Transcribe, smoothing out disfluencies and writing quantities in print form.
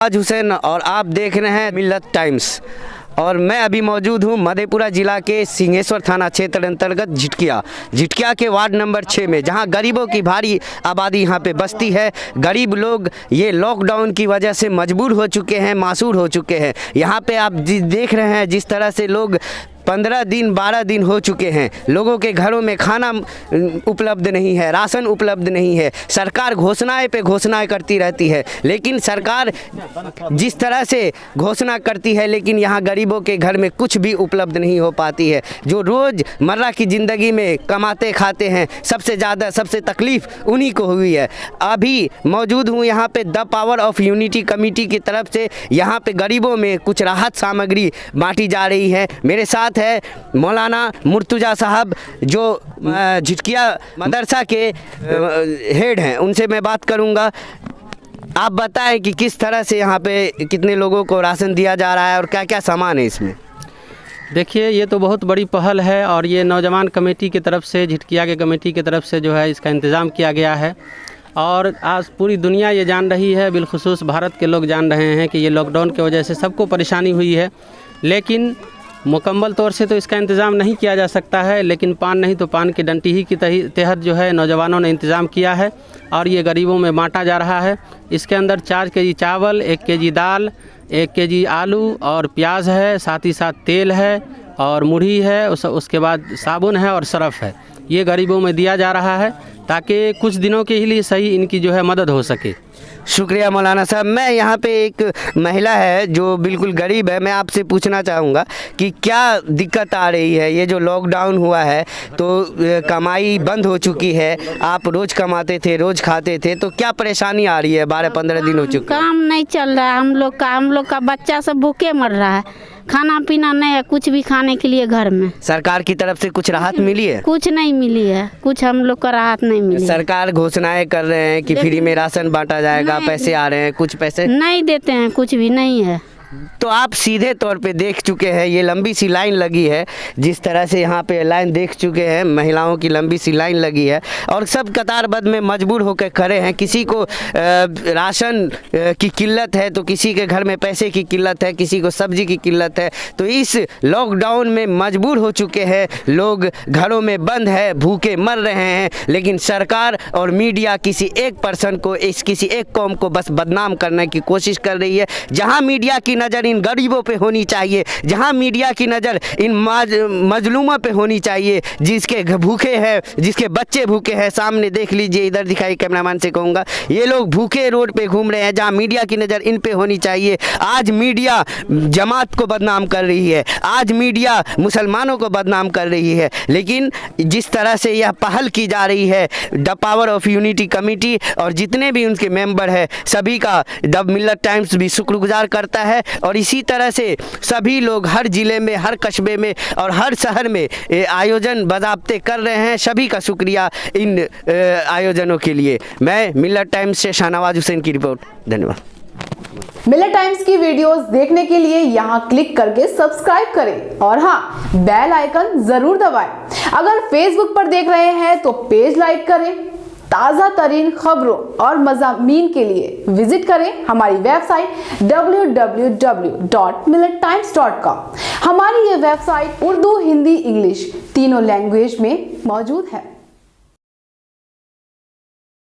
आज हुसैन और आप देख रहे हैं मिल्लत टाइम्स। और मैं अभी मौजूद हूँ मधेपुरा जिला के सिंहेश्वर थाना क्षेत्र अंतर्गत झिटकिया के वार्ड नंबर 6 में, जहाँ गरीबों की भारी आबादी यहाँ पे बसती है। गरीब लोग ये लॉकडाउन की वजह से मजबूर हो चुके हैं, मासूर हो चुके हैं। यहाँ पे आप देख रहे हैं जिस तरह से लोग 15 दिन 12 दिन हो चुके हैं, लोगों के घरों में खाना उपलब्ध नहीं है, राशन उपलब्ध नहीं है। सरकार घोषणाएं पे घोषणाएं करती रहती है, लेकिन सरकार जिस तरह से घोषणा करती है, लेकिन यहाँ गरीबों के घर में कुछ भी उपलब्ध नहीं हो पाती है। जो रोज़मर्रा की ज़िंदगी में कमाते खाते हैं, सबसे ज़्यादा सबसे तकलीफ़ उन्हीं को हुई है। अभी मौजूद हूँ यहाँ पे the power of unity committee की तरफ से यहाँ पे गरीबों में कुछ राहत सामग्री बांटी जा रही है। मेरे साथ है मौलाना मुर्तुजा साहब, जो झिटकिया मदरसा के हेड हैं। उनसे मैं बात करूंगा। आप बताएं कि किस तरह से यहाँ पे कितने लोगों को राशन दिया जा रहा है और क्या क्या सामान है इसमें। देखिए, ये तो बहुत बड़ी पहल है और ये नौजवान कमेटी की तरफ से, झिटकिया के कमेटी की तरफ से जो है इसका इंतज़ाम किया गया है। और आज पूरी दुनिया ये जान रही है, बिलखुसूस भारत के लोग जान रहे हैं कि ये लॉकडाउन की वजह से सबको परेशानी हुई है, लेकिन मुकम्मल तौर से तो इसका इंतज़ाम नहीं किया जा सकता है। लेकिन पान नहीं तो पान की डंटी ही की तहत जो है नौजवानों ने इंतज़ाम किया है और ये गरीबों में बांटा जा रहा है। इसके अंदर 4 केजी चावल, 1 केजी दाल, 1 केजी आलू और प्याज है, साथ ही साथ तेल है और मुढ़ी है, उसके बाद साबुन है और सरफ़ है। ये गरीबों में दिया जा रहा है ताकि कुछ दिनों के लिए सही इनकी जो है मदद हो सके। शुक्रिया मौलाना साहब। मैं यहाँ पे एक महिला है जो बिल्कुल गरीब है, मैं आपसे पूछना चाहूँगा कि क्या दिक्कत आ रही है। ये जो लॉकडाउन हुआ है तो कमाई बंद हो चुकी है, आप रोज़ कमाते थे, रोज़ खाते थे, तो क्या परेशानी आ रही है? 12-15 दिन हो चुके, काम नहीं चल रहा है। हम लोग का बच्चा सब भूखे मर रहा है, खाना पीना नहीं है, कुछ भी खाने के लिए घर में। सरकार की तरफ से कुछ राहत मिली है? कुछ नहीं मिली है, कुछ हम लोग का राहत नहीं मिली। सरकार घोषणाएं कर रहे हैं कि फ्री में राशन बांटा जाएगा, पैसे आ रहे हैं, कुछ पैसे नहीं देते हैं, कुछ भी नहीं है। तो आप सीधे तौर पे देख चुके हैं, ये लंबी सी लाइन लगी है, जिस तरह से यहाँ पे लाइन देख चुके हैं, महिलाओं की लंबी सी लाइन लगी है और सब कतारबद्ध में मजबूर होकर खड़े हैं। किसी को राशन की किल्लत है तो किसी के घर में पैसे की किल्लत है, किसी को सब्जी की किल्लत है। तो इस लॉकडाउन में मजबूर हो चुके हैं लोग, घरों में बंद है, भूखे मर रहे हैं। लेकिन सरकार और मीडिया किसी एक पर्सन को, किसी एक कौम को बस बदनाम करने की कोशिश कर रही है। जहाँ मीडिया की नज़र इन गरीबों पे होनी चाहिए, जहां मीडिया की नज़र इन मजलूमों पे होनी चाहिए, जिसके भूखे हैं, जिसके बच्चे भूखे हैं। सामने देख लीजिए, इधर दिखाई, कैमरामैन से कहूँगा, ये लोग भूखे रोड पे घूम रहे हैं, जहां मीडिया की नज़र इन पे होनी चाहिए। आज मीडिया जमात को बदनाम कर रही है, आज मीडिया मुसलमानों को बदनाम कर रही है। लेकिन जिस तरह से यह पहल की जा रही है the power of unity committee और जितने भी उनके मेंबर हैं, सभी का द मिल्लत टाइम्स भी शुक्रगुजार करता है। और इसी तरह से सभी लोग हर ज़िले में, हर कस्बे में और हर शहर में आयोजन बाज़ाब्ते कर रहे हैं। सभी का शुक्रिया इन आयोजनों के लिए। मैं मिल्लत टाइम्स से शाहनवाज हुसैन की रिपोर्ट। धन्यवाद। मिल्लत टाइम्स की वीडियोस देखने के लिए यहाँ क्लिक करके सब्सक्राइब करें और हाँ, बेल आइकन जरूर दबाएं। अगर फेसबुक पर देख रहे हैं तो पेज लाइक करें। ताज़ा तरीन खबरों और मज़ामीन के लिए विजिट करें हमारी वेबसाइट www.millettimes.com। हमारी ये वेबसाइट उर्दू, हिंदी, इंग्लिश तीनों लैंग्वेज में मौजूद है।